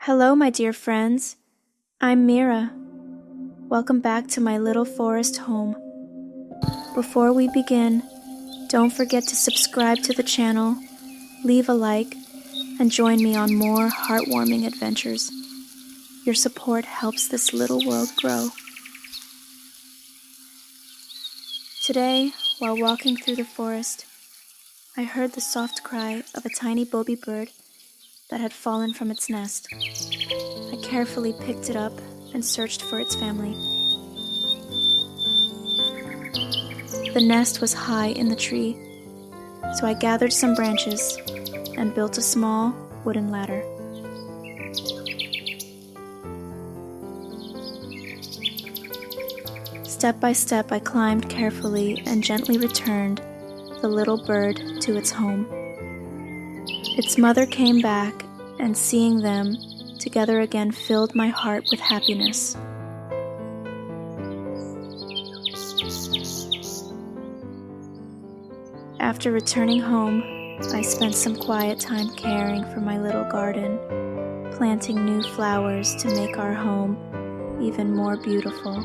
Hello, my dear friends. I'm Mira. Welcome back to my little forest home. Before we begin, don't forget to subscribe to the channel, leave a like, and join me on more heartwarming adventures. Your support helps this little world grow. Today, while walking through the forest, I heard the soft cry of a tiny bobby bird that had fallen from its nest. I carefully picked it up and searched for its family. The nest was high in the tree, so I gathered some branches and built a small wooden ladder. Step by step, I climbed carefully and gently returned the little bird to its home. Its mother came back, and seeing them together again filled my heart with happiness. After returning home, I spent some quiet time caring for my little garden, planting new flowers to make our home even more beautiful.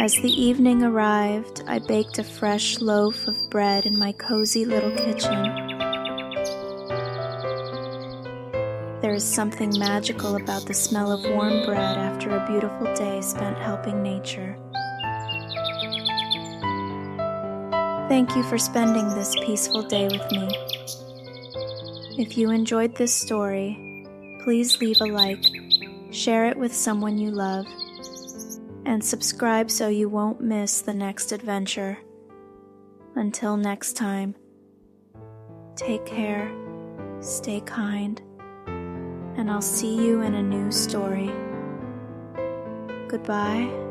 As the evening arrived, I baked a fresh loaf of bread in my cozy little kitchen. There is something magical about the smell of warm bread after a beautiful day spent helping nature. Thank you for spending this peaceful day with me. If you enjoyed this story, please leave a like, share it with someone you love, and subscribe so you won't miss the next adventure. Until next time, take care, stay kind, and I'll see you in a new story. Goodbye.